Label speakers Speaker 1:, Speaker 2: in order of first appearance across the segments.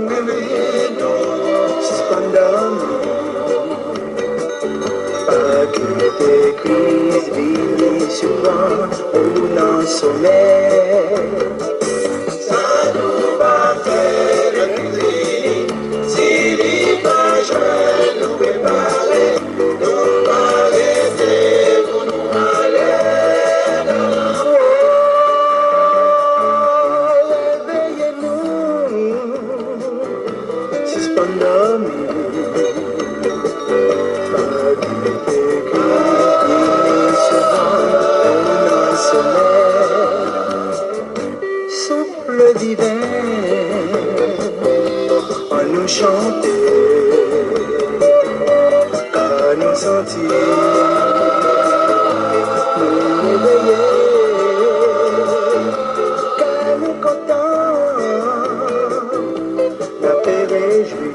Speaker 1: réveillez-nous, suspendons pas quitter Christ, vivez souvent ou dans le sommeil. Ça nous va faire le cri, si l'image nous préparer, nous va rester pour nous aller dans l'enfant. Réveillez-nous, suspendons souffle divin, en nous chanter, à nous sentir, nous réveiller, car nous contents, la paix réjouie.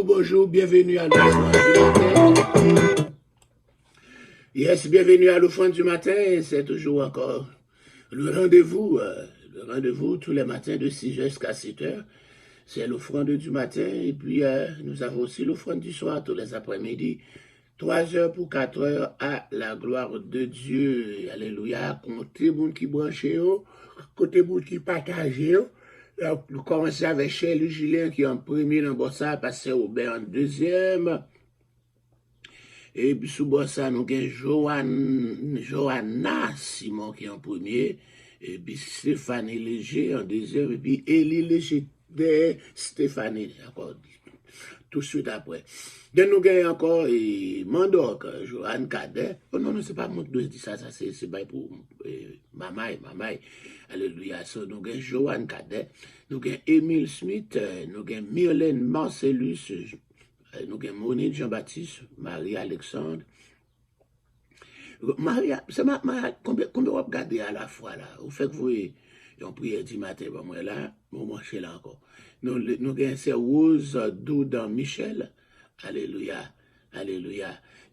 Speaker 2: Bonjour, bienvenue à l'offrande du matin. Yes, bienvenue à l'offrande du matin, c'est toujours encore le rendez-vous tous les matins de 6h jusqu'à 7h. C'est l'offrande du matin et puis nous avons aussi l'offrande du soir tous les après-midi, 3h pour 4h à la gloire de Dieu. Alléluia, côté monde qui branche, côté monde qui partage. Nous commençons avec Chélie Julien qui est en premier dans Bossa, passé au Aubert en deuxième. Et puis sous Bossa, nous avons Johanna Simon qui est en premier. Et puis Stéphanie Léger en deuxième. Et puis Élie Léger de Stéphanie, d'accord, tout de suite après. Donc nous avons encore Mandok, Johan Cadet. Oh non, c'est pas moi qui dis ça, c'est pas pour Mamaï. Alléluia. So, nous avons Johan Cadet, nous avons Émile Smith, nous avons Myrlène Marcellus, nous avons Monique Jean-Baptiste, Marie-Alexandre. Combien vous regardez à la fois là? Vous faites que vous on prière du matin, moi là, mon marché là encore. Nous avons c'est Rose Doudan Michel. Alléluia.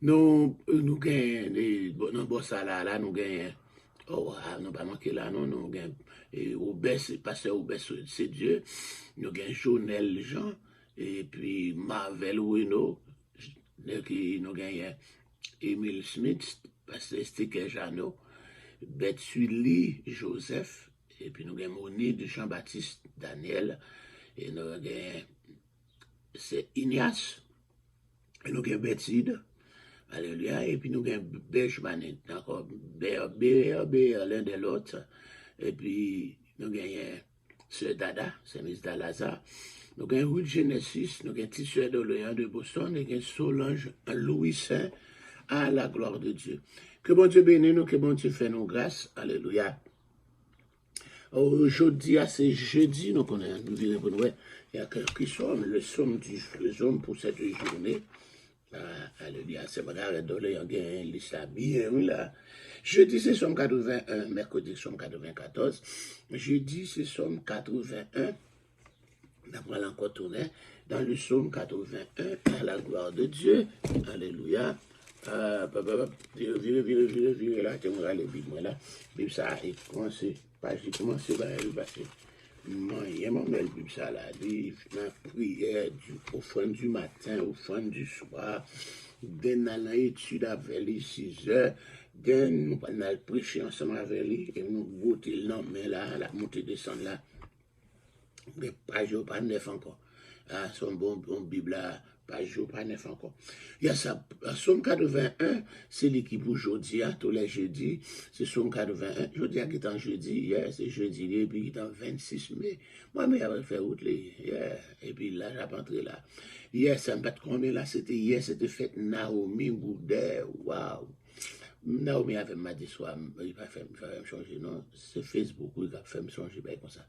Speaker 2: Nous avons Bossa là, nous avons. Oh, non, pas manqué là, non, nous avons pasteur Aubès, c'est Dieu. Nous avons Jonel Jean, et puis Marvel Wino, nous avons Émile Smith, pasteur Sticker Jeannot, Bethsuli Joseph, et puis nous avons Moni de Jean-Baptiste Daniel, et nous avons c'est Ignace, et nous avons Bethside, alléluia, et puis nous avons Benjamin, encore l'un de l'autre, et puis nous avons Sœur Dada, c'est Miss Dalaza, nous avons Ruth Genesis, nous avons Tisseur d'Orléans de Boston, nous avons Solange Louis Saint, à la gloire de Dieu. Que bon Dieu bénisse nous, que bon Dieu fait nous grâce. Alléluia. Aujourd'hui, c'est jeudi, nous connaissons, nous dirons pour nous, il y a quelques sommes, le somme pour cette journée. Alléluia, c'est pas grave, il y a une liste bien là. Jeudi, c'est somme 81, mercredi, somme 94. Jeudi, c'est somme 81. On va encore tourner dans le psaume 81, à la gloire de Dieu. Alléluia. Virez là, tu me les Bibles là. Bible ça, et commencé, page, commencé par elle, parce que moi, il y a mon belle Bible ça là, ma prière au fond du matin, au fond du soir, d'un allant étude avec les 6 heures, d'un allant prêcher ensemble avec lui, et nous goûter le nom, mais là, la montée descendre là, mais page pas neuf encore. Ah, son bon Bible là, page pas neuf encore. Il y a ça, Somme 81, c'est l'équipe aujourd'hui, tous les jeudis, c'est Somme 81. Jeudi, qui est en jeudi, hier, c'est jeudi, et puis il est en 26 mai. Moi, mais j'avais fait route, et puis là, j'ai rentré là. Hier, ça me bat combien là, c'était fête Naomi Goudet, waouh. Naomi avait m'a dit, soit, il va faire me changer, non, c'est Facebook, il va faire me changer, ben, comme ça.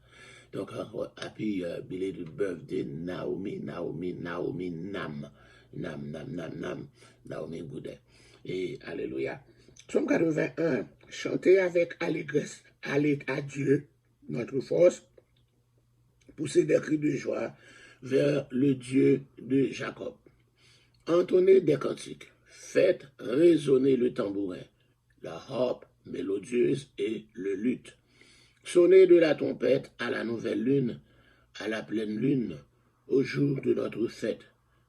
Speaker 2: Donc, happy belated birthday, Naomi, Nam, Naomi Goudet. Et alléluia. Somme 81, chanter avec allégresse, aller à Dieu, notre force, pousser des cris de joie vers le Dieu de Jacob. Entonnez des cantiques, faites résonner le tambourin, la harpe mélodieuse et le luth. Sonnez de la trompette à la nouvelle lune, à la pleine lune, au jour de notre fête,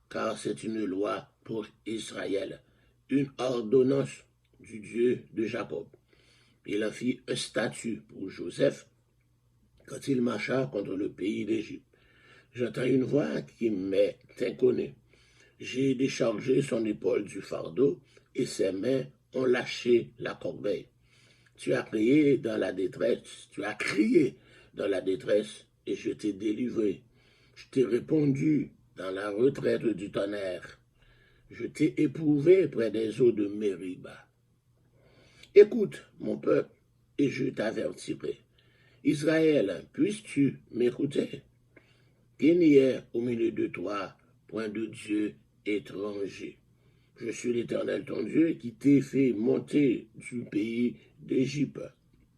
Speaker 2: car c'est une loi pour Israël, une ordonnance du Dieu de Jacob. Il en fit un statut pour Joseph quand il marcha contre le pays d'Égypte. J'entends une voix qui m'est inconnue. J'ai déchargé son épaule du fardeau et ses mains ont lâché la corbeille. Tu as crié dans la détresse, et je t'ai délivré. Je t'ai répondu dans la retraite du tonnerre. Je t'ai éprouvé près des eaux de Mériba. Écoute, mon peuple, et je t'avertirai. Israël, puisses-tu m'écouter? Qu'il n'y ait au milieu de toi point de Dieu étranger. Je suis l'Éternel ton Dieu qui t'ai fait monter du pays d'Égypte.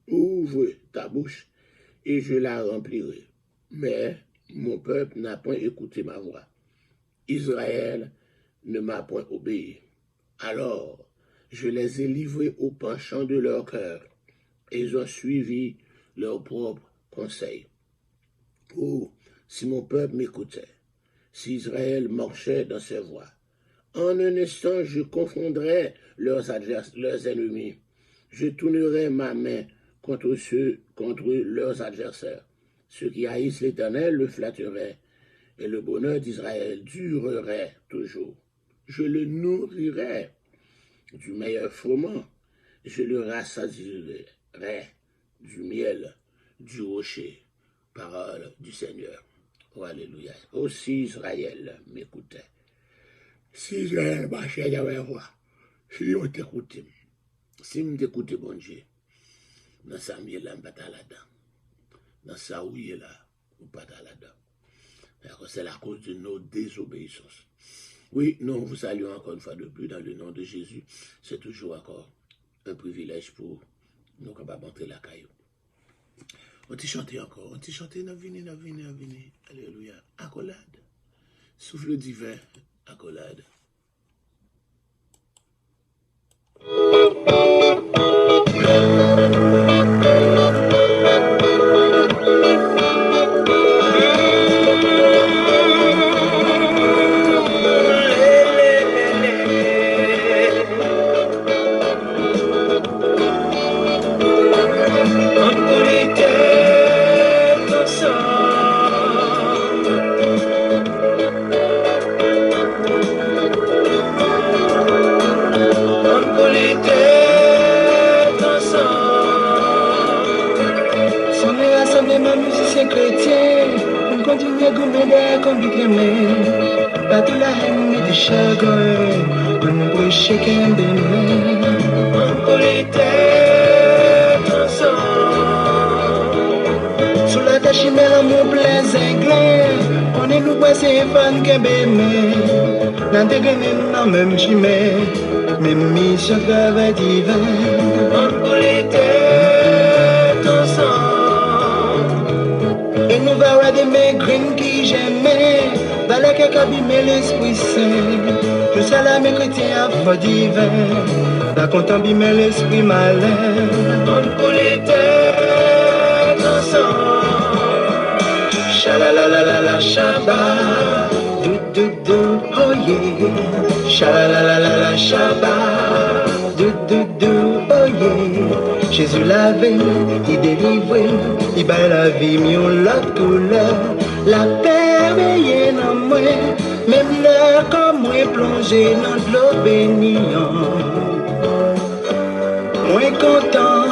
Speaker 2: Ouvre ta bouche et je la remplirai. Mais mon peuple n'a point écouté ma voix. Israël ne m'a point obéi. Alors je les ai livrés au penchant de leur cœur et ils ont suivi leur propre conseil. Oh, si mon peuple m'écoutait, si Israël marchait dans ses voies, en un instant, je confondrais leurs ennemis. Je tournerais ma main contre leurs adversaires. Ceux qui haïssent l'Éternel le flatteraient, et le bonheur d'Israël durerait toujours. Je le nourrirais du meilleur froment, je le rassasierai du miel du rocher. Parole du Seigneur. Oh, alléluia. Aussi Israël m'écoutait. Si Israël marchait avec moi, si on t'écoutait, si on t'écoutait, bon Dieu, dans sa miel là, on pas là-dedans. Dans sa ouille là, on pas là-dedans. C'est la cause de nos désobéissances. Oui, nous vous saluons encore une fois de plus dans le nom de Jésus. C'est toujours encore un privilège pour nous capables d'entrer la caillou. On t'y chanter encore, on t'y chanter, vini. Alléluia. Accolade. Souffle divin, accolade.
Speaker 1: goumede comme du crémé, pas tout la haine et des chagrins, comme pour chacun de nous. Pour les têtes ensemble, sous la tâche chimère, mon plein zinglin, on est nous passés fan que bébé, dans des graines, dans même chimère, même mission travail divin. Pour les têtes ensemble, et nous verrons des maigrines qui j'aimais, dans la qui abîmer l'Esprit Saint. Je salue mes chrétiens à foi divin, dans compte abîmer l'esprit malin. Pour les têtes ensemble, Shalalalalala Shabbat, dou dou dou, oh yeah. Shalalalalala Shabbat, dou dou dou, oh yeah. Jésus lavé, il délivré, il bat la vie, mieux la couleur. La paix veille dans moi, même l'heure comme moi plongé dans de l'eau bénissante. Moins content,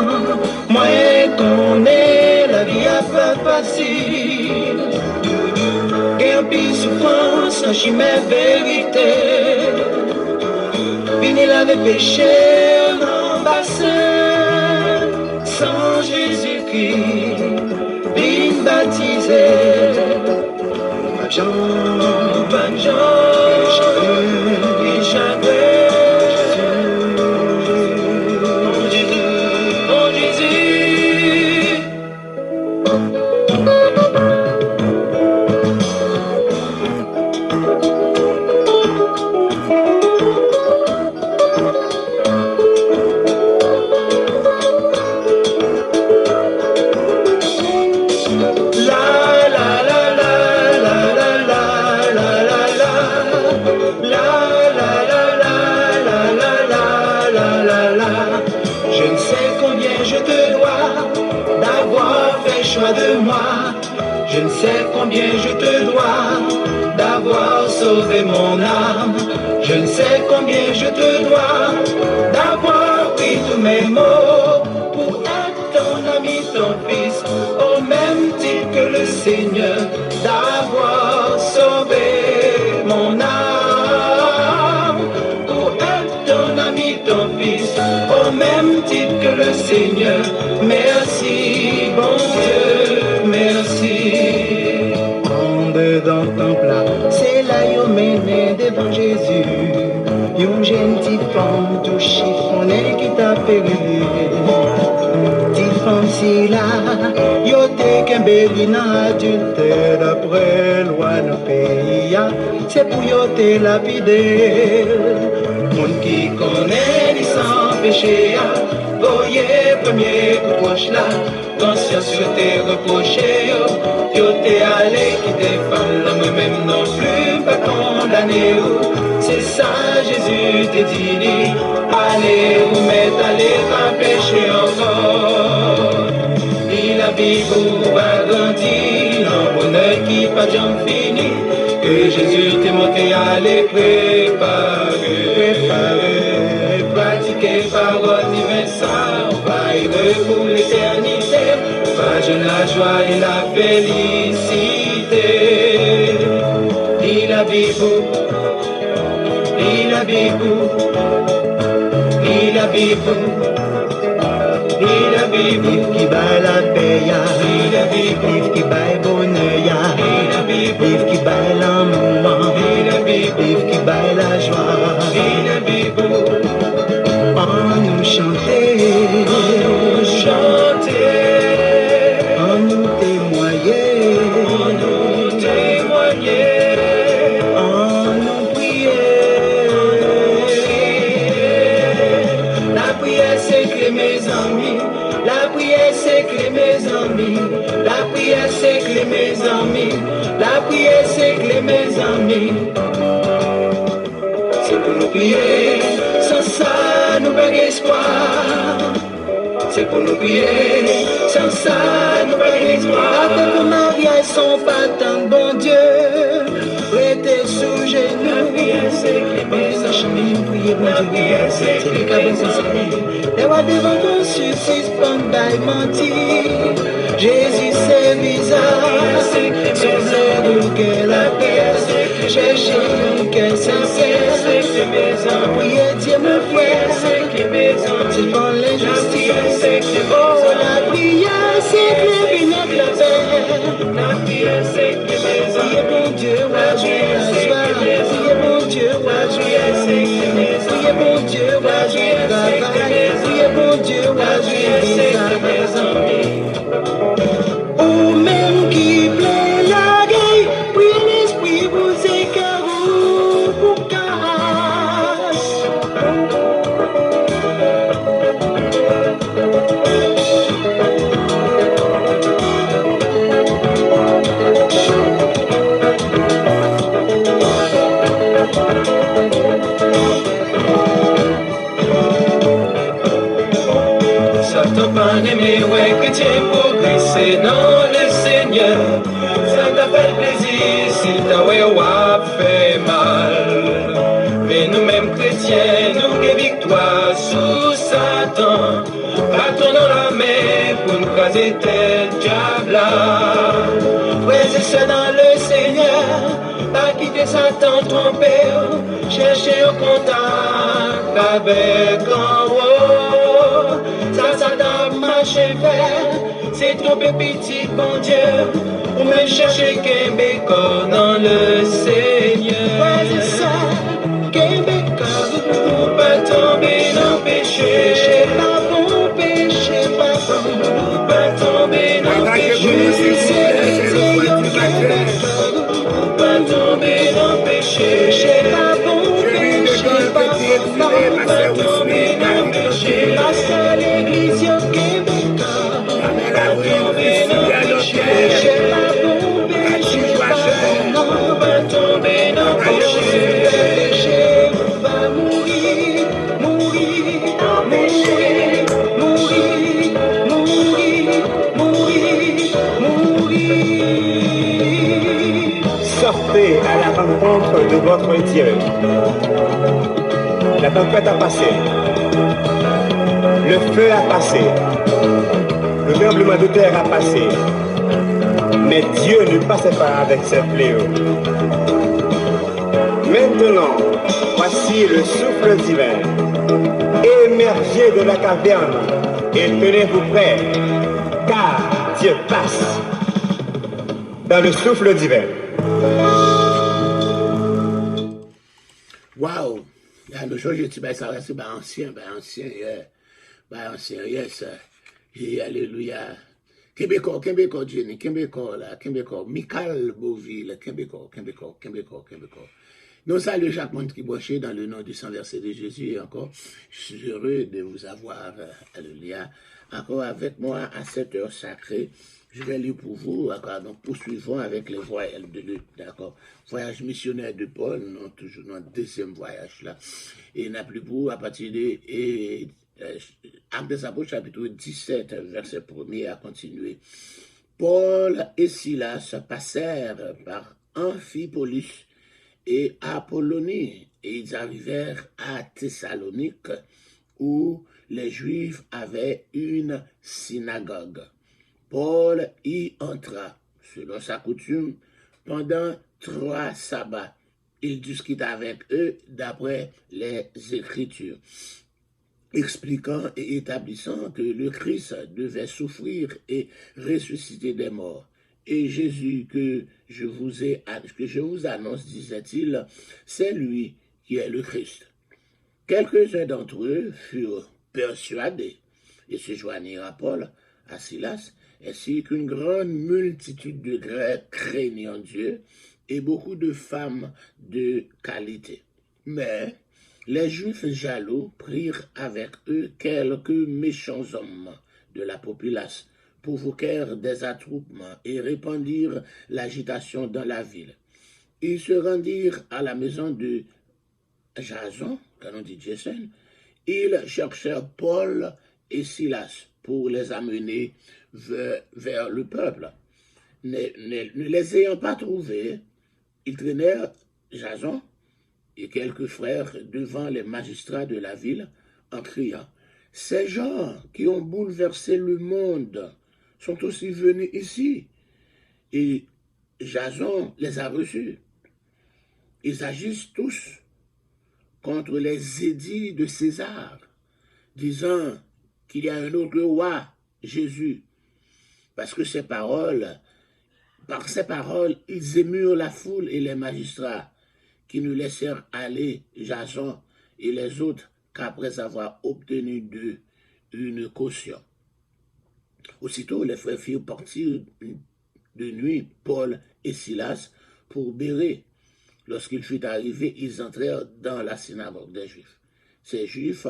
Speaker 1: moins qu'on est, la vie a pas facile. Gain pis souffrance, quand j'y mets vérité. Fini la péché en bassin, sans Jésus-Christ, bien baptisé. Jean, et chagrin, oh Jésus. De moi, je ne sais combien je te dois d'avoir sauvé mon âme. Je ne sais combien je te dois d'avoir pris tous mes maux pour être ton ami, ton fils, au même titre que le Seigneur, d'avoir sauvé mon âme. Pour être ton ami, ton fils, au même titre que le Seigneur. Merci, bon Dieu, merci. Onde dans ton plat, c'est là yo mené devant Jésus. Yon gentil femme tout chiffonné qui t'a perdu. Petite femme si là, yo te kembeli nan adulte d'après loi nos pays. C'est pour yo te lapider. Moun qui connaît ni sans péché. Voyez premier proche là, conscience sur tes reprochés, yo t'es allé qui défend l'homme même non plus pas condamné. C'est ça Jésus te dit, allez vous mettre, allez pas pécher encore. Il a vie pour grandir, un bonheur qui pas jamais fini, que Jésus t'est monté à les préparer. Pratiquer parole divine, ça, on va y pour l'éternité. Pas la joie et la félicité. Il a bibou, il a bibou, il a bibou, il a bibou. Qui bat la paix, il a bibou. Qui bat bonheur, il a bibou. Qui bat l'amour, il a bibou. Qui bat la joie, il a bibou. En nous chanter, en nous témoigner, en nous prier. La prière c'est que mes amis, la prière c'est que mes amis, la prière c'est que mes amis, la prière c'est que mes amis. C'est pour nous prier, sans ça nous perdons espoir. C'est pour nous prier, sans ça nous perdons espoir. Après que mariage sont pas tant bon Dieu, restez sous genoux. La prière c'est que mes amis, la prière c'est que mes amis. Les rois devant ton succès, pas de mentir. Jésus c'est bizarre, sauve-le que la paix, cherchez un cœur sincère, priez Dieu mon frère, c'est pour l'injustice, oh la prière c'est que bénir la paix, priez bon Dieu, priez bon Dieu, priez bon Dieu, priez bon Dieu, ou même qui plaît la gueule, priez l'esprit vous écarou pour casse. Satan bien-aimé, ouais, que tu es progressé dans le Seigneur. Ça t'a fait plaisir, s'il t'a fait mal. Mais nous-mêmes chrétiens, nous avons victoire sous Satan. Battons dans la main pour nous caser tel diable. Frères et sœurs dans le Seigneur, pas quitter Satan ton père, chercher un contact avec en haut. Ça t'a marché faire, c'est ton petit bon Dieu, ou même chercher Québécois dans le Seigneur. Frères et sœurs, Québécois, pour pas tomber dans le péché, pas bon péché, pas bon, pour pas tomber dans le péché, c'est Québécois, pour pas tomber dans le péché, pas bon péché, pas bon, pour pas tomber dans le péché, parce que l'église au Québécois, pas tomber dans le péché, pas bon péché, pas bon, pour pas tomber dans le péché, on va mourir, mourir, mourir, mourir, mourir, mourir, mourir.
Speaker 3: Sortez à la rencontre de votre Dieu. La tempête a passé. Le feu a passé. Le tremblement de terre a passé. Mais Dieu ne passait pas avec ses fléaux. Maintenant, voici le souffle divin. Émergez de la caverne et tenez-vous prêts, car Dieu passe dans le souffle divin.
Speaker 2: Wow! Nous changeons, ça c'est ancien, yes. Et alléluia. Québécois, Jenny, Québécois, Michael Beauville, Québécois. Nous saluons chaque monde qui branché dans le nom du sang versé de Jésus. Et encore, je suis heureux de vous avoir, alléluia, encore avec moi à cette heure sacrée. Je vais lire pour vous, d'accord. Donc, poursuivons avec les voyages de Luc, d'accord. Voyage missionnaire de Paul, non, toujours notre deuxième voyage là. Et il n'a plus pour à partir de Actes des Apôtres, chapitre 17, verset 1er à continuer. Paul et Silas passèrent par Amphipolis et Apollonie, et ils arrivèrent à Thessalonique, où les Juifs avaient une synagogue. Paul y entra, selon sa coutume, pendant 3 sabbats. Il discuta avec eux d'après les Écritures, expliquant et établissant que le Christ devait souffrir et ressusciter des morts. Et Jésus que je vous annonce, disait-il, c'est lui qui est le Christ. Quelques-uns d'entre eux furent persuadés et se joignirent à Paul, à Silas, ainsi qu'une grande multitude de Grecs craignant Dieu et beaucoup de femmes de qualité. Mais les Juifs jaloux prirent avec eux quelques méchants hommes de la populace, provoquèrent des attroupements et répandirent l'agitation dans la ville. Ils se rendirent à la maison de Jason, quand on dit Jason. Ils cherchèrent Paul et Silas pour les amener vers le peuple. Ne les ayant pas trouvés, ils traînèrent Jason et quelques frères devant les magistrats de la ville en criant « Ces gens qui ont bouleversé le monde sont aussi venus ici. Et Jason les a reçus. Ils agissent tous contre les édits de César, disant qu'il y a un autre roi, Jésus. Parce que par ces paroles, ils émurent la foule et les magistrats, qui ne laissèrent aller Jason et les autres qu'après avoir obtenu d'eux une caution. Aussitôt, les frères firent partir de nuit Paul et Silas pour Bérée. Lorsqu'il fut arrivé, ils entrèrent dans la synagogue des Juifs. Ces Juifs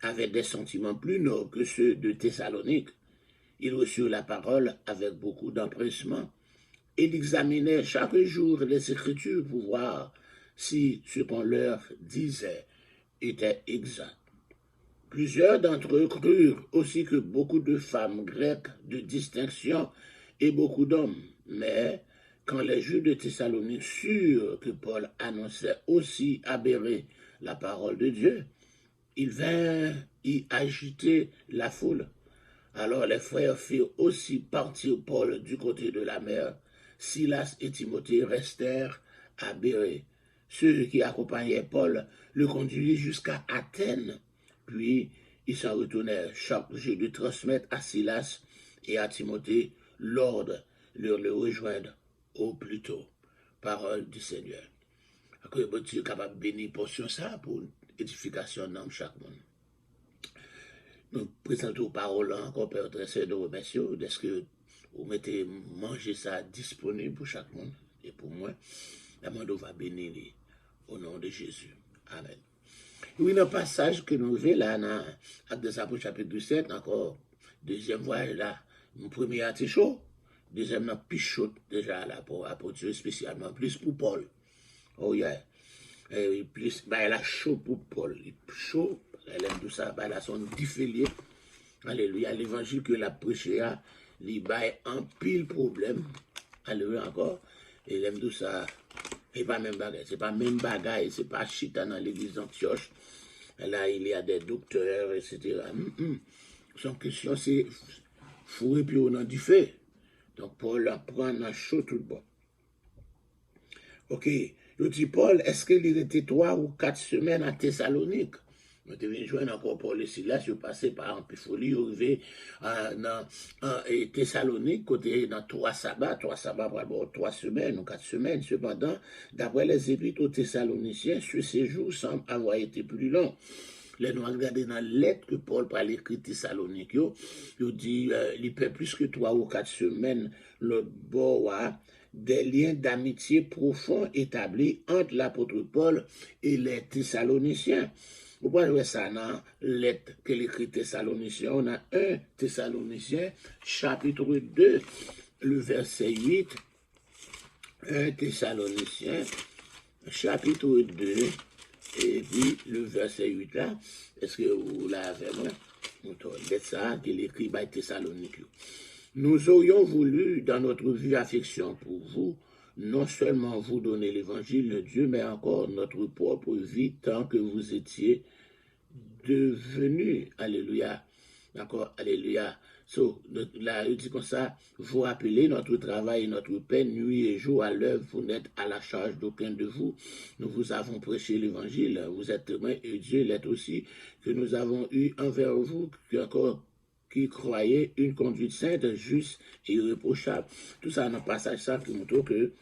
Speaker 2: avaient des sentiments plus nobles que ceux de Thessalonique. Ils reçurent la parole avec beaucoup d'empressement et ils examinaient chaque jour les Écritures pour voir si ce qu'on leur disait était exact. Plusieurs d'entre eux crurent aussi que beaucoup de femmes grecques de distinction et beaucoup d'hommes. Mais quand les Juifs de Thessalonique surent que Paul annonçait aussi à Bérée la parole de Dieu, ils vinrent y agiter la foule. Alors les frères firent aussi partir Paul du côté de la mer. Silas et Timothée restèrent à Bérée. Ceux qui accompagnaient Paul le conduisirent jusqu'à Athènes. Puis ils s'en retournèrent chargés de transmettre à Silas et à Timothée l'ordre de le rejoindre au plus tôt. Parole du Seigneur. Que bon Dieu est capable de bénir portion ça pour édification dans chaque monde. Nous présentons aux paroles encore, Père très saint, de remercier. Est-ce que vous mettez manger ça disponible pour chaque monde et pour moi? La monde va bénir au nom de Jésus. Amen. Oui, dans le passage que nous avons là, dans Actes des Apôtres, chapitre 7, encore, deuxième voyage là, mon premier a été chaud, deuxième n'a plus chaud déjà là pour apôtre, spécialement, plus pour Paul. Oh yeah. Et plus, bah, elle a chaud pour Paul. Il chaud, elle aime tout ça, bah, elle a son diffélier. Alléluia. L'évangile que la prêché a, il baille en pile problème. Alléluia encore. Et elle aime tout ça. C'est pas même bagaille, c'est pas même bagaille, c'est pas chita dans l'église d'Antioche. Là, il y a des docteurs, etc. Son question, c'est fourrer puis au nom du feu. Donc, Paul apprend dans chaud tout le bon. Ok, je dis Paul, est-ce qu'il était 3 ou 4 semaines à Thessalonique? Nous devons joindre encore Paul et Silas, je passais par Amphipolis, arrivé dans Thessalonique, côté dans 3 sabbats pour avoir 3 semaines ou 4 semaines. Cependant, d'après les épîtres aux Thessaloniciens, ce séjour semble avoir été plus long. Les nous regardons dans la lettre que Paul parle écrit Thessalonique, il dit il fait plus que 3 ou 4 semaines, l'autre bord, des liens d'amitié profonds établis entre l'apôtre Paul et les Thessaloniciens. Vous pouvez voir ça dans la lettre que l'écrit Thessaloniciens. On a 1 Thessaloniciens, chapitre 2, le verset 8. 1 Thessaloniciens, chapitre 2, et puis le verset 8 là. Est-ce que vous l'avez moi? C'est ça qu'il écrit par Thessalonique. Nous aurions voulu, dans notre vie affection pour vous, non seulement vous donner l'évangile de Dieu, mais encore notre propre vie, tant que vous étiez devenus. Alléluia. D'accord, alléluia. So, là, il dit comme ça, vous rappelez notre travail et notre peine, nuit et jour à l'œuvre, vous n'êtes à la charge d'aucun de vous. Nous vous avons prêché l'évangile, vous êtes témoins et Dieu l'est aussi, que nous avons eu envers vous, qui croyez une conduite sainte, juste et irréprochable. Tout ça dans le passage ça qui montre que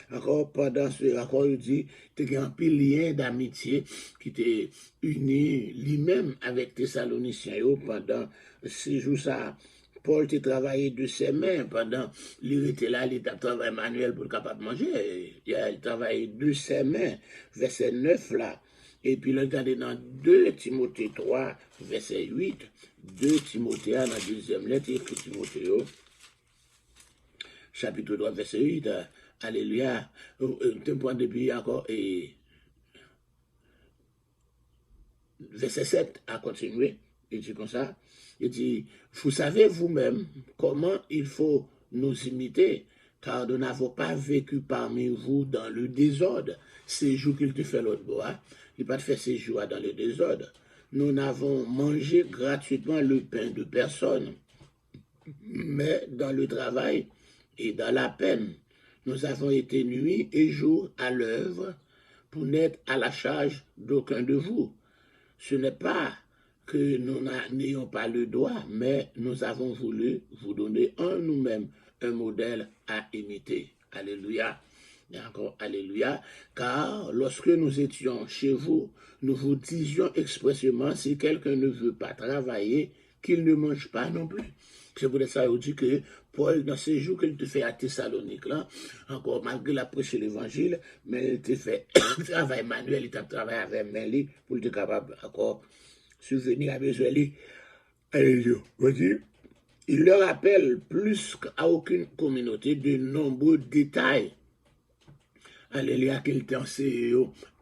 Speaker 2: encore pendant ce accord, il dit qu'il y a un lien d'amitié qui était uni lui-même avec Thessaloniciens pendant 6 jours. Ça, Paul a travaillé de ses mains pendant qu'il était là, il a travaillé manuel pour être capable de manger. Il a travaillé de ses mains, verset 9 là. Et puis, regardez dans 2 Timothée 3, verset 8, 2 Timothée, dans la deuxième lettre, écrit Timothée, chapitre 3, verset 8, alléluia, un point depuis encore, et verset 7 a continué, il dit comme ça, il dit, vous savez vous-même comment il faut nous imiter, car nous n'avons pas vécu parmi vous dans le désordre. Ces jours qu'il te fait l'autre bois, il n'a pas fait ces jours dans le désordre. Nous n'avons mangé gratuitement le pain de personne. mais dans le travail et dans la peine, nous avons été nuit et jour à l'œuvre pour n'être à la charge d'aucun de vous. Ce n'est pas que nous n'ayons pas le droit, mais nous avons voulu vous donner en nous-mêmes un modèle à imiter. Alléluia. Et encore, alléluia. Car lorsque nous étions chez vous, nous vous disions expressément, si quelqu'un ne veut pas travailler, qu'il ne mange pas non plus. C'est pour ça qu'on dit que Paul, dans ces jours qu'il te fait à Thessalonique, là, encore malgré la prêche de l'évangile, mais il te fait travail manuel, il t'a travaillé avec Mélie pour être capable encore subvenir à besoin. Alléluia. Il leur rappelle plus qu'à aucune communauté de nombreux détails. Alléluia, qu'il t'a enseigné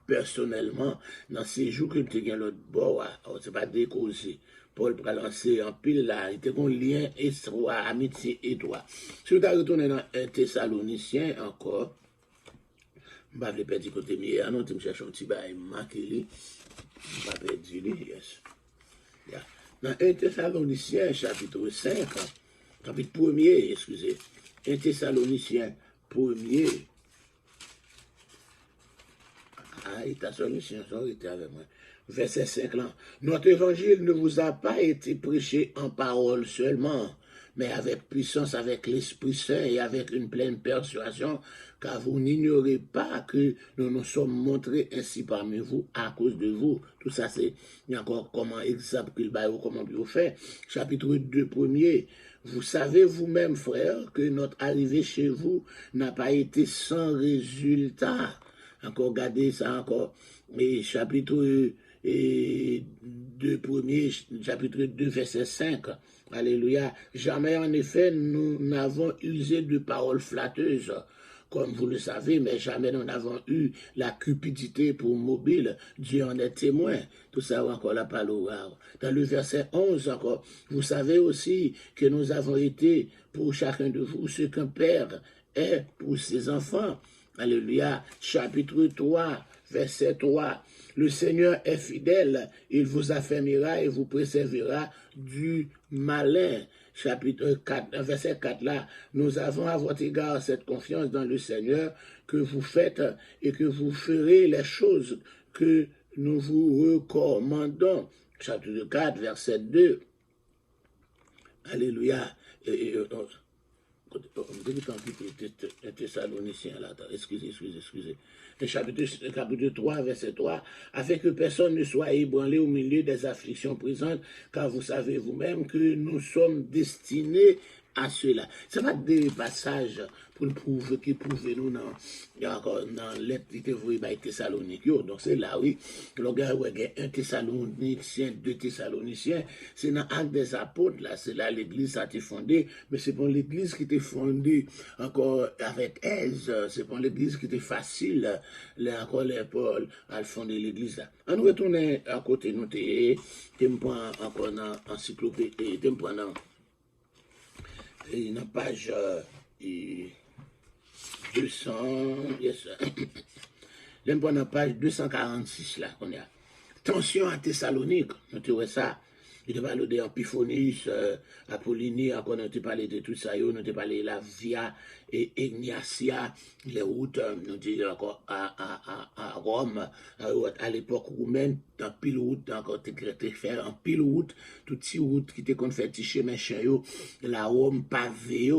Speaker 2: personnellement dans ces jours qu'il te gagne l'autre bord, c'est pas décausé. Paul pour lancer en pile là, il était un lien étroit, amitié étroit. Si vous avez retourné dans un Thessalonicien encore, je ne vais pas perdre côté mieux, non, tu me cherches un petit bail, marqué, je ne vais pas perdre lui, yes. Dans un Thessalonicien, chapitre 5, chapitre 1er, excusez, un Thessalonicien 1er, Thessaloniciens, ça était avec moi. Verset 5 là. Notre évangile ne vous a pas été prêché en parole seulement, mais avec puissance, avec l'Esprit Saint et avec une pleine persuasion, car vous n'ignorez pas que nous nous sommes montrés ainsi parmi vous à cause de vous. Tout ça, c'est encore comment exemple qu'il va ou comment vous fait. Chapitre 2, premier. Vous savez vous-même, frères, que notre arrivée chez vous n'a pas été sans résultat. Encore regardez ça encore. Et chapitre 2, premier, chapitre 2, verset 5. Alléluia. Jamais en effet nous n'avons usé de paroles flatteuses, comme vous le savez, mais jamais nous n'avons eu la cupidité pour mobile. Dieu en est témoin. Tout ça encore la parole. Dans le verset 11 encore, vous savez aussi que nous avons été pour chacun de vous ce qu'un père est pour ses enfants. Alléluia. Chapitre 3, verset 3. Le Seigneur est fidèle, il vous affermira et vous préservera du malin. Chapitre 4, verset 4 là, nous avons à votre égard cette confiance dans le Seigneur que vous faites et que vous ferez les choses que nous vous recommandons. Chapitre 4, verset 2. Alléluia. Thessaloniciens là, excusez. Chapitre 3, verset 3, afin que personne ne soit ébranlé au milieu des afflictions présentes, car vous savez vous-même que nous sommes destinés à cela. Ce n'est pas des passages pour prouver qui prouvent nous dans l'être qui vous est Thessalonique. Donc c'est là, oui, le gars, un Thessalonicien, deux Thessaloniciens, c'est dans l'acte des apôtres, là, c'est là l'église a été fondée, mais c'est pas l'église qui était fondée encore avec aise, c'est pas l'église qui était facile, là encore les Paul à fonder l'église là. On retourne à côté, nous, me prend encore dans l'encyclopédie, me prend dans une page 200, yes. J'aime pas dans page 246 là qu'on a. Tension à Thessalonique, notez ça. Il te parle de Amphiphonis, Apollinie, encore on te parlé de tout ça, on te parlé de la Via et Ignatia, les routes, on dit encore à Rome, à l'époque roumaine, dans pile route, encore te faire en pile route, toutes ces routes qui te qu'on fait ticher mes chiens, la Rome pavé,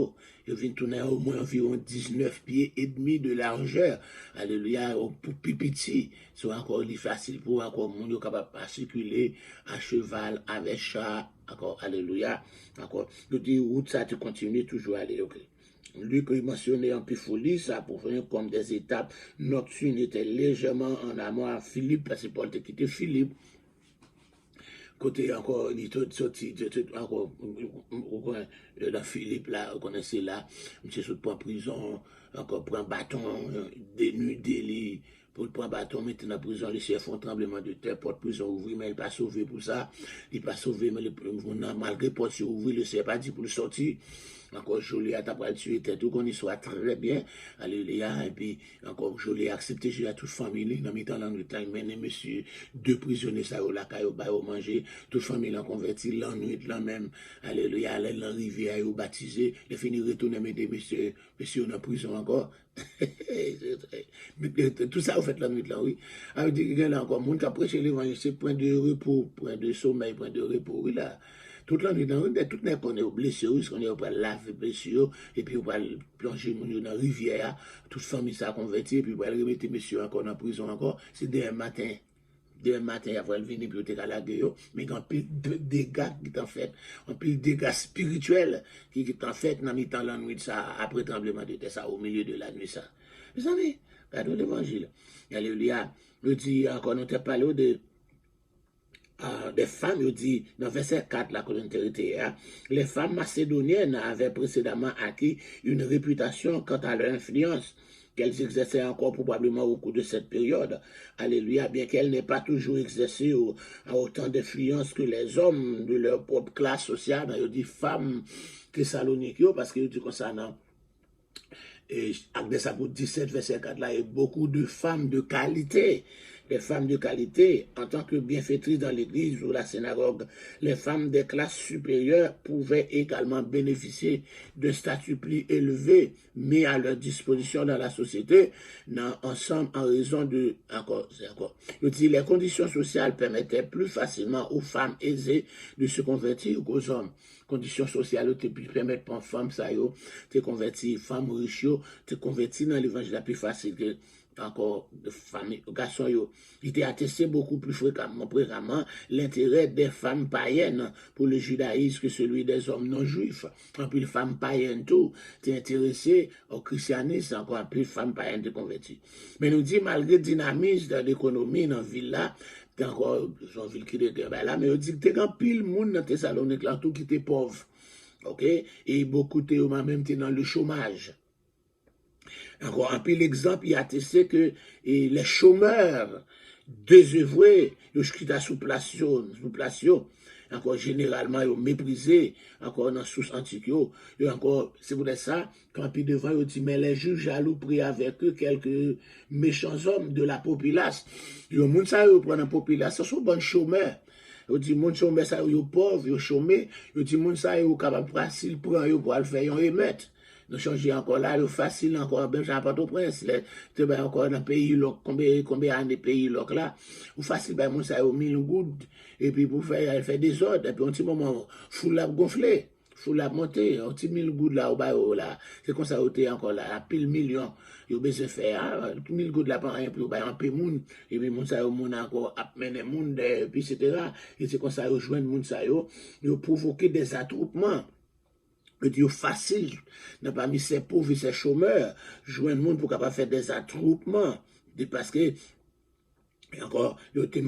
Speaker 2: il vient tourner au moins environ 19 pieds et demi de largeur. Alléluia, pour pipiti, c'est encore facile pour encore mon capable de circuler à cheval, avec chat, encore, alléluia, encore. Je dis, route ça, tu continues toujours à aller, ok. Lui, qui mentionnait Amphiphonie, ça pour faire comme des étapes nocturnes, était légèrement en amont à Philippe, parce que Paul te quitté Philippe. Côté encore, il est sorti, encore, dans Philippe, là, vous connaissez là, monsieur saute pour prison, encore prend bâton, dénudé, lui, pour prendre bâton, mettre dans la prison, les chefs font tremblement de terre, porte prison ouvrir, mais il n'est pas sauvé pour ça, il n'est pas sauvé, mais malgré porte ouvrir, le chef pas dit pour le sortir, encore Jolie a tapé tuer tout qu'on y soit très bien, alléluia, et puis encore Jolie a accepté à toute famille, dans le temps dans le temps, il mène monsieur, 2 prisonniers, ça au la caille, au manger, toute famille en converti, l'ennui, là même, alléluia, aller dans la rivière, au baptisé, les finir retourner, mettre monsieur en prison encore. Tout ça, vous faites la nuit là, oui. Alors, il y a encore, monde qui a prêché l'évangile, c'est point de repos, point de sommeil, point de repos, oui, là. Toute la nuit, tout n'est qu'on est blessé, qu'on est pas laver blessure, et puis on va plonger dans la rivière, toute famille s'est convertie, et puis on va remettre monsieur encore en prison encore, c'est demain matin. Demain matin, après, elle vient pour te galaguer, mais il y a un pile de dégâts qui t'en fait, un pile de dégâts spirituels qui t'en fait dans le temps de la nuit, ça, après le tremblement de terre, ça, au milieu de la nuit, ça. Mes amis, regardez l'évangile. Alléluia. Nous dit encore, nous t'ai parlé des femmes, il dit, dans verset 4, la colonité, les femmes macédoniennes avaient précédemment acquis une réputation quant à leur influence qu'elles exerçaient encore probablement au cours de cette période. Alléluia, bien qu'elles n'aient pas toujours exercé à autant d'influence que les hommes de leur propre classe sociale, il dit femmes thessaloniques, parce qu'il dit comme ça, non? Et Actes des Apôtres 17, verset 4, là, il y a beaucoup de femmes de qualité. Les femmes de qualité, en tant que bienfaitrices dans l'église ou la synagogue, les femmes des classes supérieures pouvaient également bénéficier d'un statut plus élevé mis à leur disposition dans la société, ensemble en raison de, je dis, les conditions sociales permettaient plus facilement aux femmes aisées de se convertir qu'aux hommes. Conditions sociales, te permettent pour une femme, ça, te convertir, femme riche, te convertir dans l'évangile la plus facile que encore de famille, garçons, il était attesté beaucoup plus fréquemment l'intérêt des femmes païennes pour le judaïsme que celui des hommes non juifs. En plus, les femmes païennes, tout, t'es intéressé au christianisme, encore plus, femmes païennes te converties. Mais nous dit, malgré le dynamisme de l'économie dans la ville là, encore, son ville qui est là, mais on dit que t'es grand pile monde dans Thessalonique là, tout qui était pauvre. Ok? Et beaucoup t'es même t'es dans le chômage. Encore un peu l'exemple, il a attesté que les chômeurs désœuvrés, ils sont sous plation, encore généralement, ils sont méprisés, encore dans sous antique, encore, c'est pour ça, quand puis devant, ils dit, mais les juges jaloux pris avec eux quelques méchants hommes de la populace. Ils ont ça, ils prennent la population, ce sont bons chômeurs. Ils disent, mon chômeur, ça, ils sont pauvres, ils sont chômés. Ils disent, mon ça, ils sont capables de s'ils prennent, pour le faire, ils émettent. Nous changeons encore là, le facile encore, ben, j'en pas au prince, tu es encore dans le pays, combien d'années pays, là, ou facile, ben, mon ça, au 1000 gouttes, et puis pour faire des ordres, et puis un petit moment, fou la gonfler, fou la monter, un petit 1000 gouttes là, au bas, là, c'est comme ça, au encore là, pile million, il besoin faire, 1000 gouttes là, par rien, puis au bas, un peu moun, et puis mon ça, au moun encore, amener moun, puis etc., et c'est comme ça, au joindre moun ça, il provoquer des attroupements. Le Dieu facile, n'a pas mis ses pauvres et ses chômeurs, joindre le monde pour capable faire des attroupements, parce que, encore, il était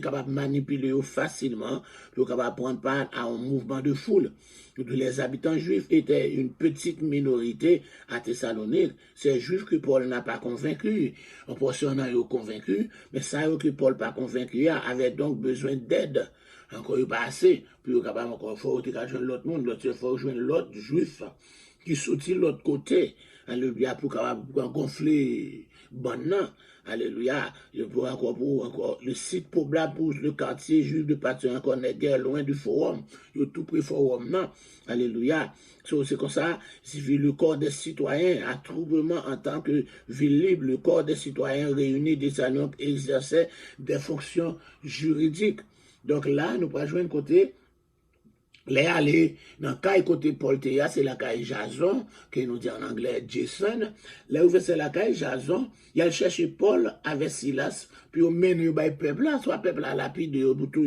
Speaker 2: capable de manipuler facilement, pour capable prendre part à un mouvement de foule. Les habitants juifs étaient une petite minorité à Thessalonique. C'est juifs que Paul n'a pas convaincu. En portion, on a convaincu, mais ça que Paul n'a pas convaincu avait donc besoin d'aide. Encore, il n'y a pas assez. Puis, il faut joindre l'autre monde, il faut joindre l'autre juif qui soutient l'autre côté. Alléluia, pour gonfler bon. Alléluia, pour encore le site probable pour le quartier juif de Patron, encore n'est guère loin du forum. Il y a tout près forum, non. Alléluia. C'est comme ça, si le corps des citoyens, attroupement en tant que ville libre, le corps des citoyens réunis des salons exerçait des fonctions juridiques. Donc là, nous pouvons jouer un côté, les aller dans le cas côté Paul Théa, c'est la caille Jason, que nous dit en anglais Jason. Là où c'est la caille Jason, il a cherché Paul avec Silas, puis au mène le peuple là, soit peuple à lapide pour tout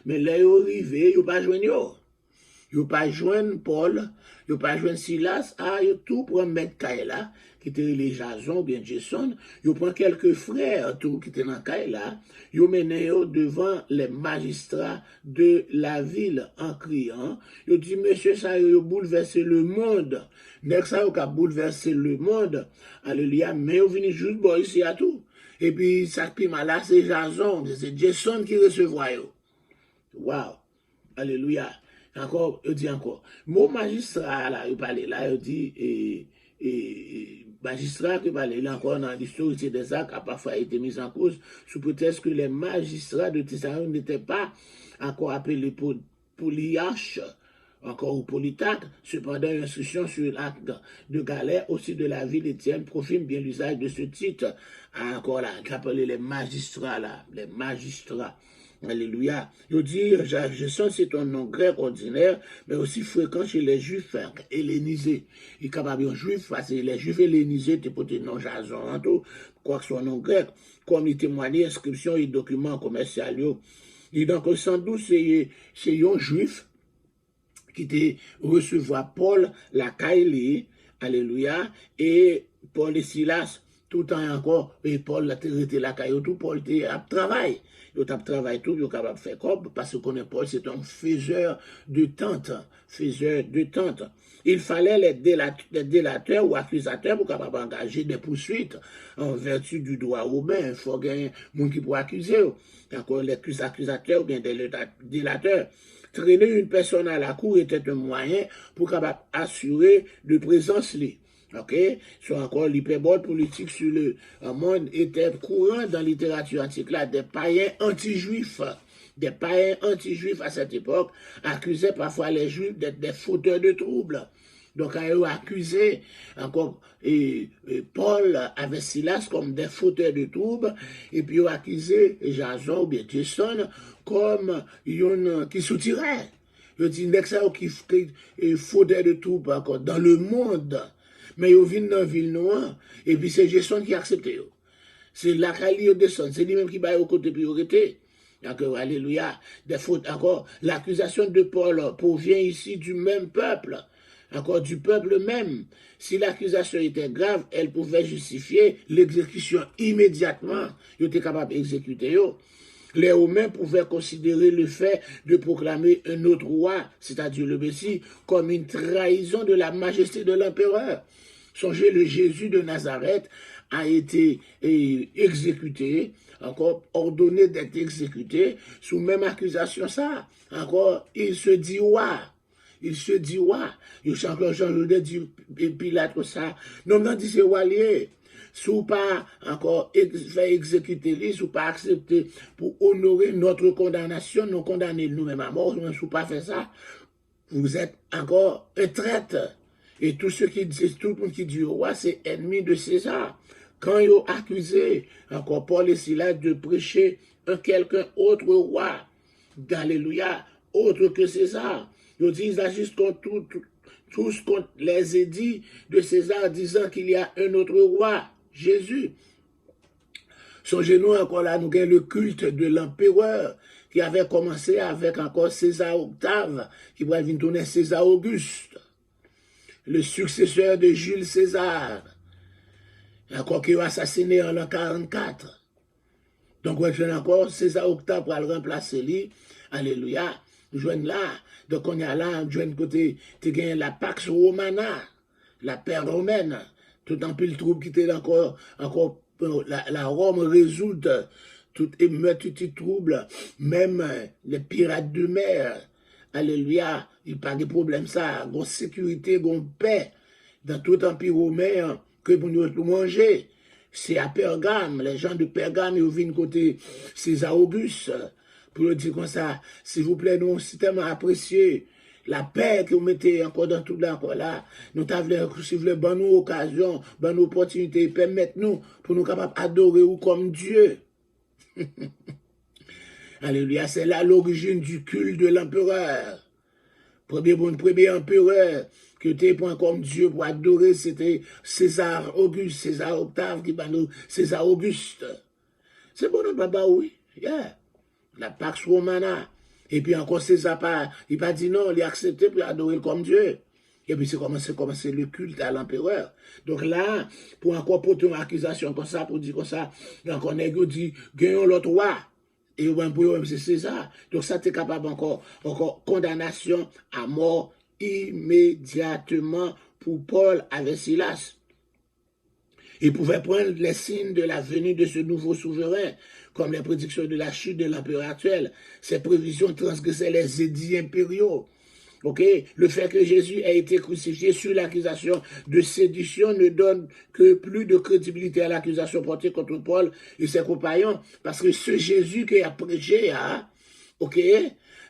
Speaker 2: mais là, il est arrivé, il n'a pas joindre yo. Il n'a pas joindre Paul, il n'a pas joindre Silas, il tout pour mettre caille là, qui étaient les Jason, bien Jason, il prend quelques frères tout qui étaient dans caille là, il mené devant les magistrats de la ville en criant, il dit monsieur ça a bouleversé le monde, next ça a bouleversé le monde, alléluia, mais on vient juste bon ici à tout, et puis ça qui m'a là c'est Jason, c'est Jason qui recevra yo. Wow, alléluia. Encore, il dit encore. Mon magistrat, là, il parle là, il dit, magistrat qui parle là encore dans l'historicité des actes a parfois été mis en cause sous prétexte que les magistrats de Thessalonique n'étaient pas encore appelés polyarches, encore ou polytaques. Cependant, une instruction sur l'acte de galère aussi de la ville d'Étienne profime bien l'usage de ce titre. Encore là, qu'appelait les magistrats là, les magistrats. Alléluia. Je dis, je sens c'est un nom grec ordinaire, mais aussi fréquent chez les juifs hellénisés. Il est capable de juif, parce que les juifs hellénisés, tu peux te nom Jason, quoi que ce soit nom grec, comme il témoignait inscription et documents commerciaux. Et donc, sans doute, c'est un juif qui te recevoir Paul, la Kaili, alléluia, et Paul et Silas, tout le temps encore, et Paul l'a traité la caillou, tout Paul était à travail. Il a travaillé tout, il est capable de faire comme, parce qu'on est Paul, c'est un faiseur de tentes. Faiseur de tentes. Il fallait les délateurs ou accusateurs pour capable engager des poursuites en vertu du droit romain. Il faut gagner monde qui pour accuser. Encore les accusateurs ou bien des délateurs. Traîner une personne à la cour était un moyen pour capable assurer de présence libre. Ok, soit encore l'hyperbole politique sur le monde était courant dans la littérature antique là, des païens anti-juifs. Des païens anti-juifs à cette époque accusaient parfois les juifs d'être des fauteurs de troubles. Donc, ils ont accusé encore Paul avec Silas comme des fauteurs de troubles, et puis ils ont accusé Jason ou bien Jason comme qui soutiraient. Ils ont dit qui fauteurs de troubles encore dans le monde. Mais ils viennent dans la ville noire, et puis c'est Jason qui a accepté. C'est la Kali descend, c'est lui-même qui va au côté priorité. Donc, alléluia. Des fautes encore. L'accusation de Paul provient ici du même peuple, encore du peuple même. Si l'accusation était grave, elle pouvait justifier l'exécution immédiatement. Ils étaient capables d'exécuter. Les Romains pouvaient considérer le fait de proclamer un autre roi, c'est-à-dire le Messie, comme une trahison de la majesté de l'empereur. Songez, le Jésus de Nazareth a été exécuté, encore ordonné d'être exécuté, sous même accusation ça. Encore, il se dit roi. Il se dit roi. Il s'est encore changé dit Pilate ça. Non, non, dit c'est roi lié. Sous pas encore fait exécuter lui, sous pas accepter pour honorer notre condamnation, nous condamner nous-mêmes à mort, sous pas faire ça, vous êtes encore un traître. Et tout le monde qui dit roi, c'est ennemi de César. Quand ils ont accusé encore Paul et Silas de prêcher un quelqu'un autre roi, d'alléluia, autre que César, ils disent ils agissent tous contre les édits de César, disant qu'il y a un autre roi, Jésus. Songez-nous encore là, nous avons le culte de l'empereur qui avait commencé avec encore César Octave, qui va venir tourner César Auguste, le successeur de Jules César, encore qui a assassiné en l'an 44. Donc, on a encore César Octave pour le remplacer lui. Alléluia. Nous jouons là. Donc, on est là, on joue côté, tu gagnes la Pax Romana, la paix romaine. Tout en plus le trouble qui était encore la Rome résout tout émeute, tout trouble, même les pirates de mer. Alléluia. Il n'y a pas de problème ça. Il y a sécurité, il y a paix dans tout empire romain que pour nous manger. C'est à Pergame. Les gens de Pergame, ils viennent côté César Auguste. Pour le dire comme ça, s'il vous plaît, nous, c'est tellement apprécié. La paix que vous mettez encore dans tout là, encore là. Nous t'avons, si vous voulez, bonne occasion, bonne opportunité, permettez-nous pour nous capables d'adorer vous comme Dieu. Alléluia, c'est là l'origine du culte de l'empereur. Premier empereur que tu prends comme Dieu pour adorer, c'était César Auguste, César Octave, qui va nous, César Auguste. C'est bon, papa, oui. Yeah. La Pax Romana. Et puis encore César, il n'a pas dit non, il a accepté pour adorer comme Dieu. Et puis c'est commencé le culte à l'empereur. Donc là, pour encore porter une accusation comme ça, pour dire comme ça, donc on a dit, gagnons l'autre roi. Et pour eux, c'est César. Donc ça, tu es capable encore condamnation à mort immédiatement pour Paul avec Silas. Il pouvait prendre les signes de la venue de ce nouveau souverain, comme les prédictions de la chute de l'empereur actuel. Ces prévisions transgressaient les édits impériaux. Ok, le fait que Jésus ait été crucifié sur l'accusation de sédition ne donne que plus de crédibilité à l'accusation portée contre Paul et ses compagnons, parce que ce Jésus qui a prêché, hein, ok,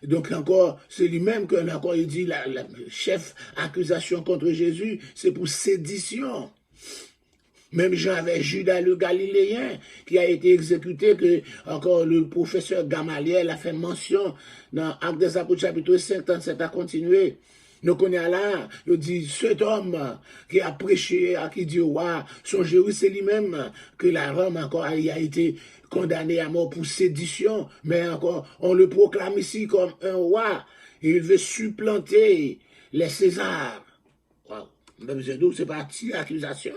Speaker 2: donc encore, c'est lui-même que encore il dit la chef accusation contre Jésus, c'est pour sédition. Même Jean avait Judas le Galiléen qui a été exécuté, que encore le professeur Gamaliel a fait mention dans Actes des Apôtres chapitre 57 à continuer. Nous connaissons là, il dit, cet homme qui a prêché, qui dit, ouais, songez-vous, c'est lui-même que la Rome encore il a été condamné à mort pour sédition, mais encore, on le proclame ici comme un roi, et il veut supplanter les Césars. Wow. Même c'est pas accusation.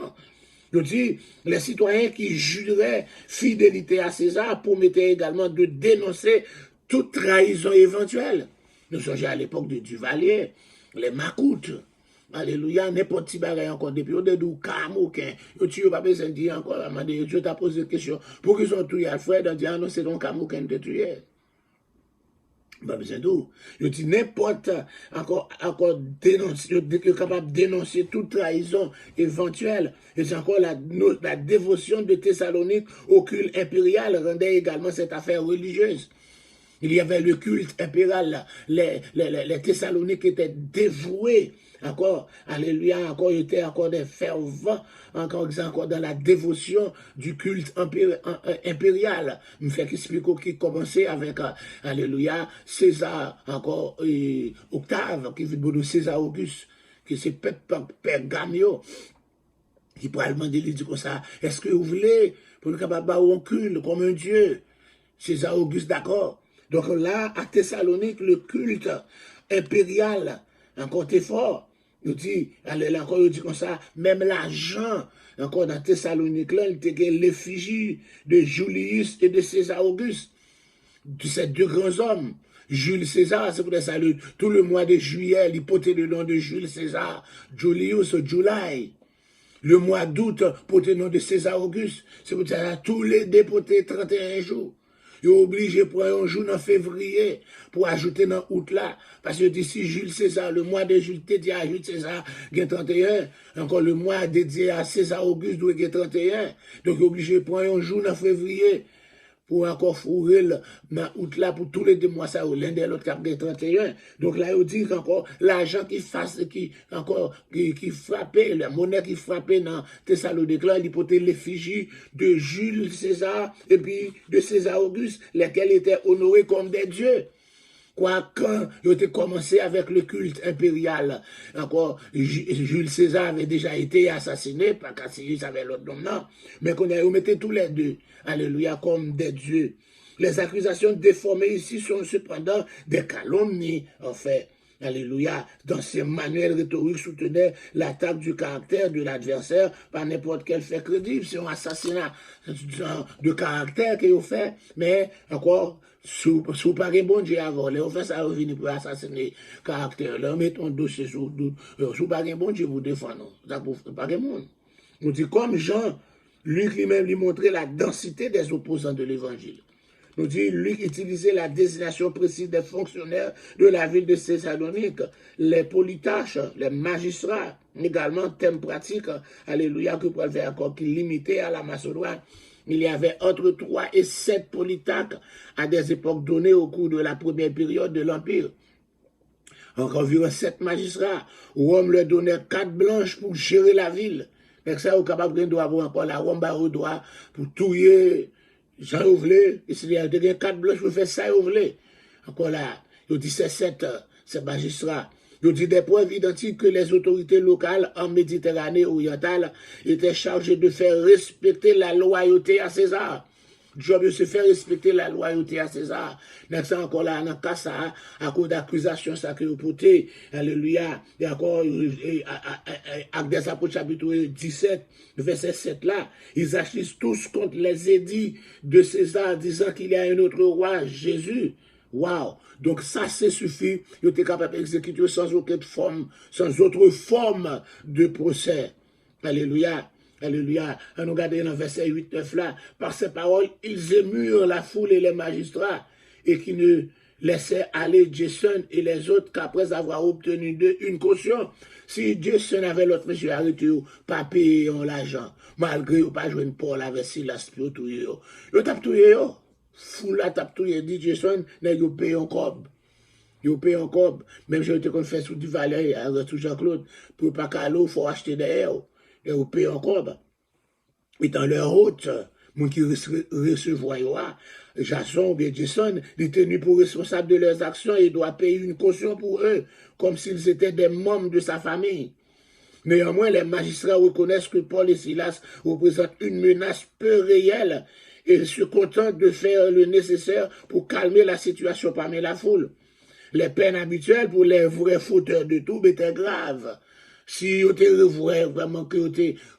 Speaker 2: Je dis, les citoyens qui jureraient fidélité à César promettaient également de dénoncer toute trahison éventuelle. Nous sommes à l'époque de Duvalier, les Macoutes. Alléluia, n'importe qui bagaille encore depuis. On dit Kamouken. Tu n'as pas besoin de dire encore. Je t'ai posé une question. Pour qu'ils sont tués à frère, on dit, ah non, c'est donc Kamouken de tuer. Pas besoin d'où. Je dis n'importe encore dénoncer, capable de dénoncer toute trahison éventuelle. Et c'est encore la dévotion de Thessalonique au culte impérial rendait également cette affaire religieuse. Il y avait le culte impérial, les Thessaloniques étaient dévoués, encore, alléluia, encore, ils étaient encore des fervents, encore dans la dévotion du culte impérial. Je me fais expliquer qui commençait avec, alléluia, César, encore, et Octave, qui veut dire César Auguste, qui c'est Père Gamio, qui probablement dit comme ça, est-ce que vous voulez, pour le capable un culte comme un Dieu, César Auguste, d'accord. Donc là, à Thessalonique, le culte impérial, encore t'es fort. Il dit, encore, il dit comme ça, même l'argent, encore dans Thessalonique, là, il était l'effigie de Julius et de César Auguste, de ces deux grands hommes. Jules César, c'est pour ça, tout le mois de juillet, il portait le nom de Jules César, Julius, July. Le mois d'août, portait le nom de César Auguste. C'est pour ça, tous les déportés 31 jours. Ils sont obligés pour un jour en février pour ajouter dans août là. Parce que d'ici Jules César, le mois de Jules dédié à Jules César, il y a 31. Encore le mois dédié à César Auguste, il y a 31. Donc ils sont obligés pour un jour en février pour encore fourrer dans août là pour tous les 2 mois ça, l'un de l'autre cap 31. Donc là, il dit qu'encore l'argent qui frappait, la monnaie qui frappait dans Thessalonique là, il portait l'effigie de Jules César et puis de César Auguste, lesquels étaient honorés comme des dieux. Quoi, quand il était commencé avec le culte impérial, encore, Jules César avait déjà été assassiné, pas Cassius avait l'autre nom, non, mais qu'on a remetté tous les deux, alléluia, comme des dieux. Les accusations déformées ici sont cependant des calomnies, en fait. Alléluia, dans ces manuels rhétoriques soutenaient l'attaque du caractère de l'adversaire par n'importe quel fait crédible. C'est un assassinat de caractère qu'ils ont fait, mais encore, sous pas un bon Dieu avant, on fait ça revenir pour assassiner le caractère. Là, on met un dossier sous pas un bon Dieu pour défendre. Ça pour pas un monde. On dit comme Jean, lui lui-même lui montrait la densité des opposants de l'évangile. Nous dit, lui utilisait la désignation précise des fonctionnaires de la ville de Thessalonique, les polytarches, les magistrats, également thème pratique, alléluia, que Paul fait encore, qui limitait à la Macédoine. Il y avait entre 3 et 7 polytarques à des époques données au cours de la première période de l'Empire. Encore environ 7 magistrats. Rome leur donnait 4 blanches pour gérer la ville. Mais ça, au capable de avoir encore la Rome au droit pour touiller. Jean Ouvelé, il y a 4 blanches pour faire ça, Ouvelé. Encore là, il dit c'est 7 magistrats. Il dit des preuves identiques que les autorités locales en Méditerranée orientale étaient chargées de faire respecter la loyauté à César. Job se fait respecter la loyauté à César. Donc ça encore là, dans le cas ça, à cause d'accusations ça que vous portez, alléluia, et encore, Actes des Apôtres chapitre 17, verset 7 là, ils agissent tous contre les édits de César, disant qu'il y a un autre roi, Jésus. Waouh! Donc ça, c'est suffit, ils étaient capables d'exécuter sans aucune forme, sans autre forme de procès. Alléluia. Alléluia. On nous regarde dans le verset 8-9 là. Par ces paroles, ils émurent la foule et les magistrats et qui ne laissaient aller Jason et les autres qu'après avoir obtenu d'eux une caution. Si Jason avait l'autre monsieur arrêté, pas payé l'argent, malgré pas joué Paul avec Silas, yo touye yo. Yo tap touye yo. Fou la tap touye, dit Jason, yo paye un cob. Yo paye un cob. Même si on fait sous du Valais, avec tout Jean-Claude, pour pas qu'à l'eau, faut acheter derrière. Yo paye un cob. Et dans leur route, mon qui recevoir Jason ou bien Jason, est tenu pour responsable de leurs actions et doit payer une caution pour eux, comme s'ils étaient des membres de sa famille. Néanmoins, les magistrats reconnaissent que Paul et Silas représentent une menace peu réelle et se contentent de faire le nécessaire pour calmer la situation parmi la foule. Les peines habituelles pour les vrais fauteurs de troubles étaient graves. Si vous étiez vraiment que vous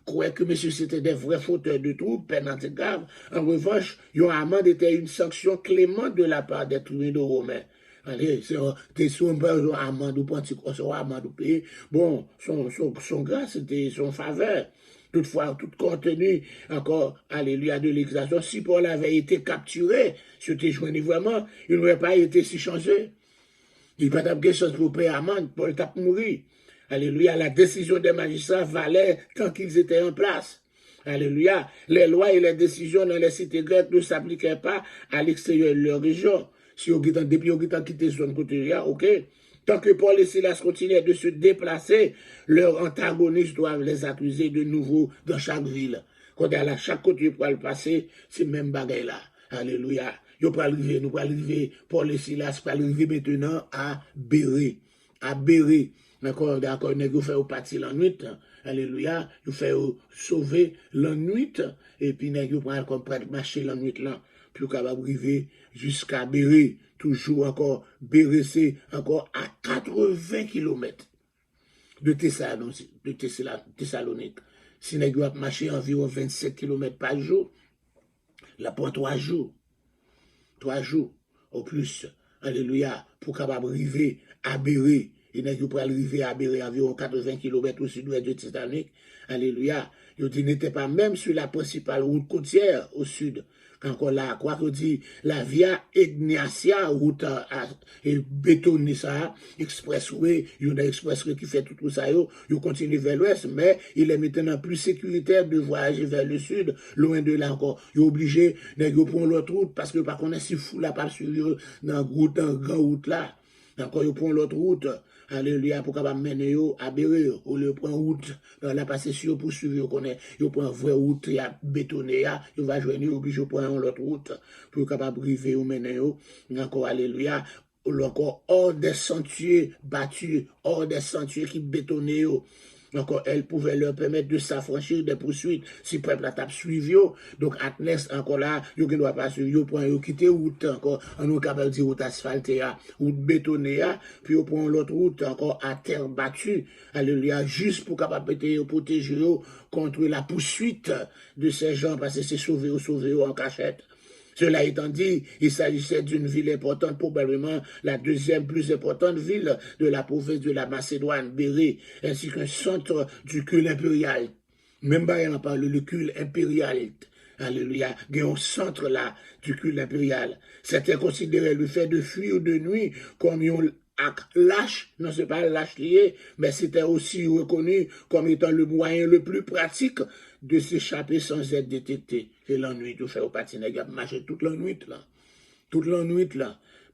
Speaker 2: croyez que monsieur c'était des vrais fauteurs de troubles, peine était grave. En revanche, une amende était une sanction clémente de la part des tribunaux romains. Allez, c'est son amende ou son amende ou payer. Bon, son grâce, c'était son faveur. Toutefois, tout contenu, encore, alléluia, de l'exaction, si Paul avait été capturé, c'était joint vraiment, il n'aurait pas été si chanceux. Il n'y a pas de quelque chose pour payer amende, Paul t'a mouru. Alléluia, la décision des magistrats valait tant qu'ils étaient en place. Alléluia, les lois et les décisions dans les cités grecques ne s'appliquaient pas à l'extérieur de leur région. Si depuis on a quitté zone côté, ok. Tant que Paul et Silas continuaient de se déplacer, leurs antagonistes doivent les accuser de nouveau dans chaque ville. Quand à chaque côté pour le passer, c'est le même bagaille là. Alléluia. Nous allons arriver, Paul et Silas, pour arriver maintenant à Béré. À Béré. D'accord, nous faisons partir la nuit. Alléluia. Nous faisons sauver la nuit. Et puis, nous allons marcher la nuit là. Puis, nous allons arriver jusqu'à Béré. Toujours encore, Béré, c'est encore à 80 km de Thessalonique. Si nous allons marcher environ 27 km par jour, là pour 3 jours. 3 jours au plus. Alléluia. Pour capable arriver à Béré. Et nous pour arriver à Béré environ 80 km au sud-ouest de Thessalonique. Alléluia. Ils n'étaient pas même sur la principale route côtière au sud. Encore là, quoi que dit, la Via Ignatia, route bétonnée ça, expressway, il y a un expressway qui fait tout ça, il continue vers l'ouest, mais il est maintenant plus sécuritaire de voyager vers le sud, loin de là encore. Il est obligé de prendre l'autre route, parce que par contre, si fou là, pas suivre dans grande route là, encore il prend l'autre route. Alléluia, pour capable mener à Béré, ou le prend route, la passer sur pour suivre, il prend vraie route, il a bétonné, il va joindre, obligé de prendre l'autre route, pour capable briver ou mener, encore, alléluia, ou encore hors des sentiers battus, hors des sentiers qui bétonnaient, encore, elle pouvait leur permettre de s'affranchir des poursuites si le peuple a tape suivi. Donc, Atnes, encore là, il ne doit pas suivre, il quitter route encore, on est capable de dire route asphaltée, route bétonnée, puis on prend l'autre route encore à terre battue, alléluia, juste pour capable protéger contre la poursuite de ces gens, parce que c'est sauver en cachette. Cela étant dit, il s'agissait d'une ville importante, probablement la deuxième plus importante ville de la province de la Macédoine, Béré, ainsi qu'un centre du culte impérial. Même pas on parle le culte impérial. Alléluia. Il y a un centre là du culte impérial. C'était considéré le fait de fuir de nuit comme un acte lâche, non c'est pas lâche lié, mais c'était aussi reconnu comme étant le moyen le plus pratique de s'échapper sans être détecté. Et la nuit, tu fais au patin, il a marché toute la nuit là,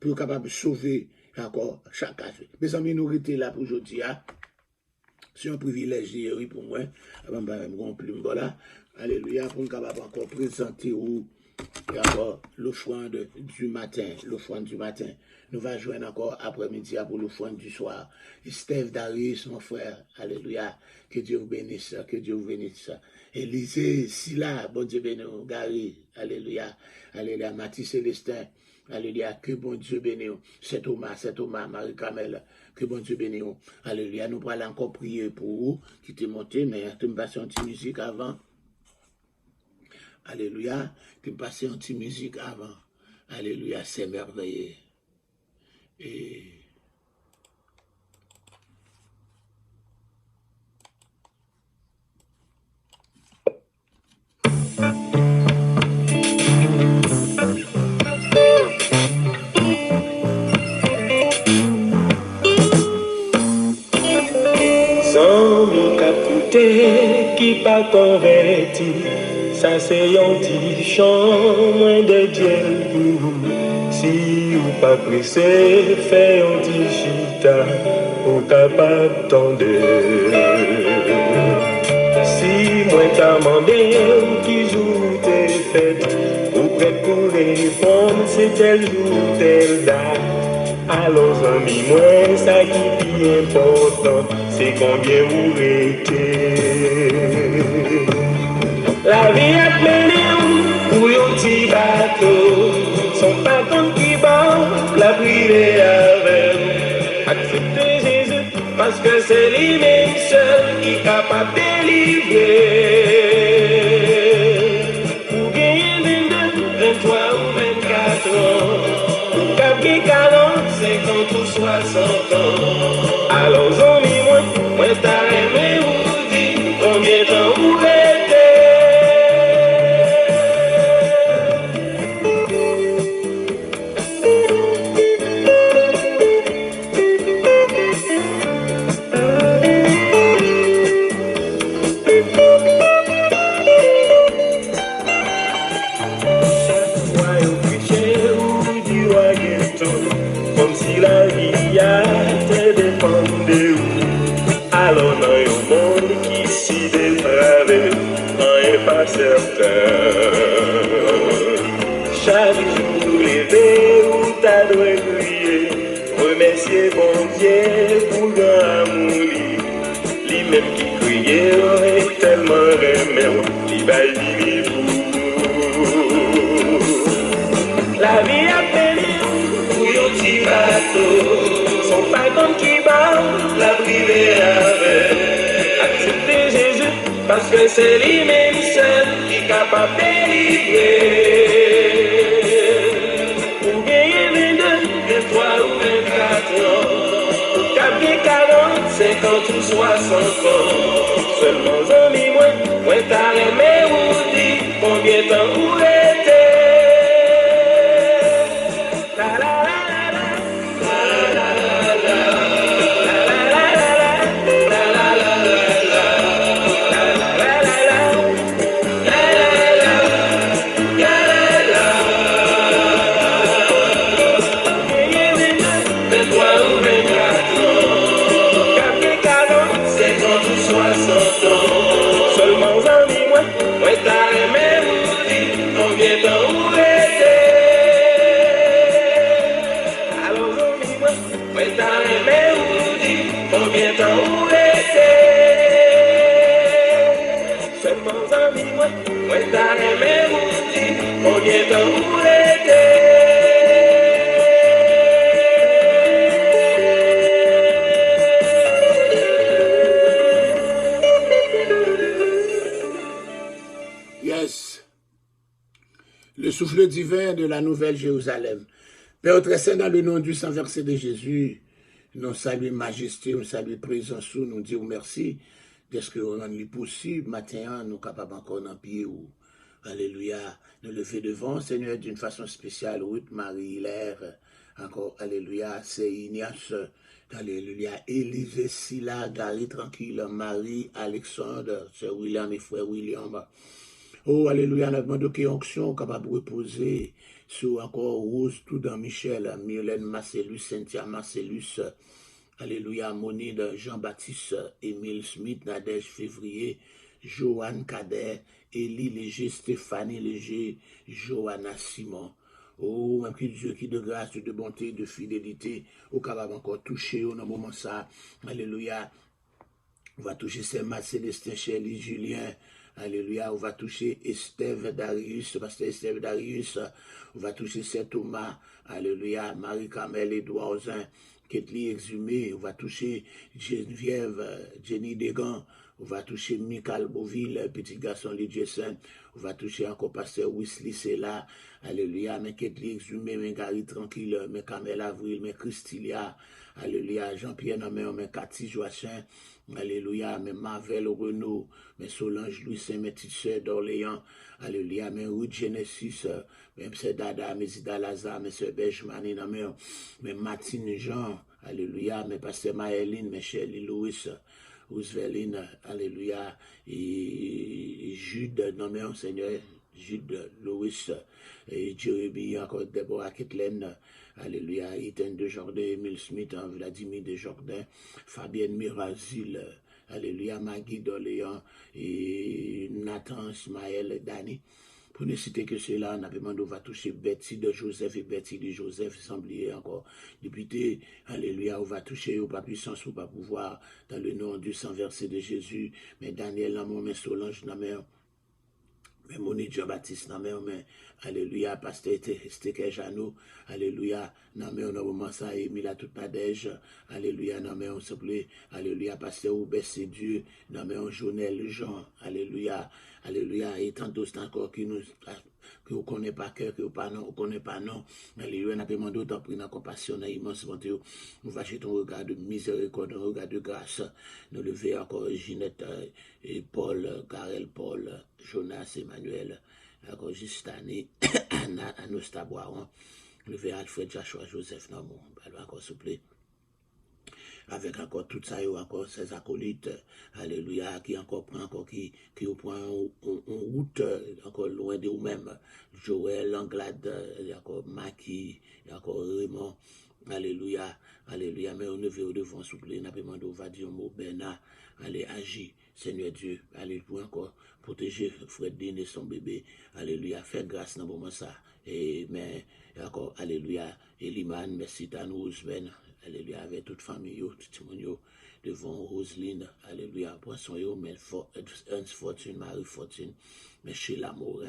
Speaker 2: pour capable de sauver encore chaque affaire. Mes amis, nous étions là pour aujourd'hui. C'est un privilège oui, pour moi. Avant de plume, voilà. Alléluia, pour nous capable encore présenter encore l'offrande du matin. Nous allons joindre encore après-midi pour l'offrande du soir. Steve Darius, mon frère, alléluia, que Dieu vous bénisse, Élisée, Silla, bon Dieu bénisse, Gary, alléluia, alléluia, Mathis Célestin, alléluia, que bon Dieu bénisse, c'est Thomas, Marie-Camel, que bon Dieu bénisse, alléluia, nous allons encore prier pour vous, qui t'est monté, mais tu me passes une petite musique avant. Alléluia, tu me passes une petite musique avant. Alléluia, c'est merveilleux. Et
Speaker 3: côté qui pas converti, ça c'est un petit chant de Dieu pour vous. Si ou pas pressé, fait un petit chita ou capable tendre. Si moi t'as demandé qui joue tes fêtes, ou prêt pour répondre, c'est tel jour, telle date. Alors amis, moi ça qui est important, c'est combien vous restez. La vie a mené pour un petit bateau, son patron qui bat, la privée avec. Acceptez Jésus, parce que c'est lui-même seul qui est capable de délivrer. Pour gagner 22, 23 ou 24 ans, pour gagner 40, 50 ou 60 ans. Alors amis, moi t'as aimé vous dire combien de temps vous restez. Comme si la vie a te dépendait. Alors dans un monde qui s'y dépravait, rien pas certain. Chaque jour levé où t'as doit crier, remercier bon Dieu pour l'amour. Lui-même qui criait est tellement remet, il va vivre pour. La vie a péri pour un petit bateau, son patron qui bat, la privée avec. Acceptez Jésus, parce que c'est lui-même seul qui est capable de délivrer. Pour gagner 22, 23 ou 24 ans, pour gagner 40, 50 ou 60 ans. Seulement amis, moi t'as aimé vous dire combien de temps vous restez. Seulement amis, moi t'as aimé vous dire combien de temps vous restez. Alors amis, moi t'as aimé vous dire combien de temps vous restez. Seulement amis, moi t'as aimé vous dire combien de temps vous restez.
Speaker 2: Le souffle divin de la nouvelle Jérusalem. Père très saint, dans le nom du sang versé de Jésus, nous saluons majesté, nous saluons présence, nous disons merci de ce que nous rendons possible. Matin, nous sommes capables encore d'en pied ou alléluia, nous lever devant, Seigneur, d'une façon spéciale, Ruth, Marie, Hilaire, encore, alléluia, c'est Ignace, alléluia, Élisée, Silla, Gary, tranquille, Marie, Alexandre, Sœur William et frère William. Oh, alléluia, nous demandons qu'il y ait onction capable de reposer sur encore Rose, tout dans Michel, Mylène Marcellus, Cynthia Marcellus, alléluia, Monide, Jean-Baptiste, Émile Smith, Nadège Février, Joanne Cadet, Élie Léger, Stéphanie Léger, Johanna Simon. Oh, même que Dieu qui de grâce, de bonté, de fidélité, au capable encore toucher au moment ça, alléluia. On va toucher Saint-Marc, Célestin, Chélie, Julien. Alléluia, on va toucher Estève Darius, pasteur Estève Darius. On va toucher Saint Thomas. Alléluia, Marie-Camel, Édouard Zin, Ketli Exhumé. On va toucher Geneviève, Jenny Degan. On va toucher Michael Beauville, petit garçon Lydia Saint. On va toucher encore pasteur Wesley Sela. Alléluia, mais Ketli Exhumé, mais Gary Tranquille, mais Camel Avril, mais Christilia. Alléluia, Jean-Pierre Nommé, mais Cathy Joachim. Alléluia, mais Marvel Renaud, mais Solange Louis Saint, mes petites sœurs d'Orléans. Alléluia, mais Ruth Genesis, même c'est Dada, mais Zida Lazare, mais c'est Benjamin, mais Martine Jean. Alléluia, mais Pasteur Maëline, mais Shirley Louis. Roosevelt, alléluia, et Jude, nommé un Seigneur, Jude Louis, et Jérémie, encore Deborah Ketlen, alléluia, Ethan Desjardins, Emile Smith, Vladimir Desjardins, Fabienne Mirazil, alléluia, Maggie Doléan, et Nathan Ismaël Dani. Pour ne citer que cela, on a demandé, on va toucher Betty de Joseph et Betty de Joseph, sans oublier encore. Député, alléluia, on va toucher, ou pas puissance, ou pas pouvoir, dans le nom du sang versé de Jésus. Mais Daniel, l'amour, mais Solange, la mère. Mais Monique Jean-Baptiste, mais alléluia, pasteur Steke Jano, alléluia, mais on a moment ça, Emile toute Nadège, alléluia, mais on se plaît, alléluia, pasteur Oubès c'est Dieu, mais on Jonel Jean, alléluia, alléluia, et tant d'autres encore qui nous, que vous connaissez pas cœur, que vous pas non, vous connaissez pas non, alléluia, on a demandé autant pour une compassion, immense bonté, nous va jeter un regard de miséricorde, un regard de grâce, nous lever encore Ginette et Paul, Karel Paul, Jonas, Emmanuel, encore Justani, Anosta Boiron, lever Alfred Joshua Joseph, non, bon, encore s'il vous plaît. Avec encore tout ça, encore ses acolytes, alléluia, qui encore prend, encore qui prend en route, encore loin de vous-même, Joël, Anglade, encore Maki, encore Raymond, alléluia, alléluia, mais on ne veut au devant, s'il vous plaît, n'a pas demandé, on va dire un mot, Bernard, allez, agis, Seigneur Dieu, allez, pour encore protéger Fredine et son bébé, alléluia, faire grâce dans le moment ça, et, mais, encore, alléluia, Eliman, merci, Tanous, Ben, alléluia, avec toute famille, tout le monde, devant Roselyne, alléluia, poisson, mais Ernst Fortune, Marie Fortune, mais chez l'amour,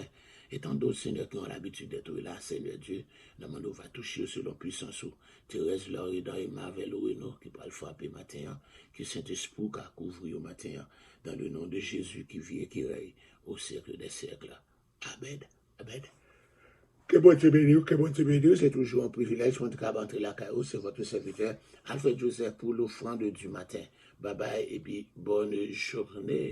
Speaker 2: et tant d'autres seigneurs qui ont l'habitude d'être là, Seigneur Dieu, nous va toucher selon puissance, Thérèse Lorida et Marvel Renaud, qui va le frapper matin, que Saint-Esprit a couvert au matin, dans le nom de Jésus qui vit et qui règne au siècle des siècles. Amen. Amen. Que bon Dieu bénisse, c'est toujours un privilège, en tout cas, d'entrer la caillou, c'est votre serviteur, Alfred Joseph, pour l'offrande du matin. Bye bye, et puis bonne journée.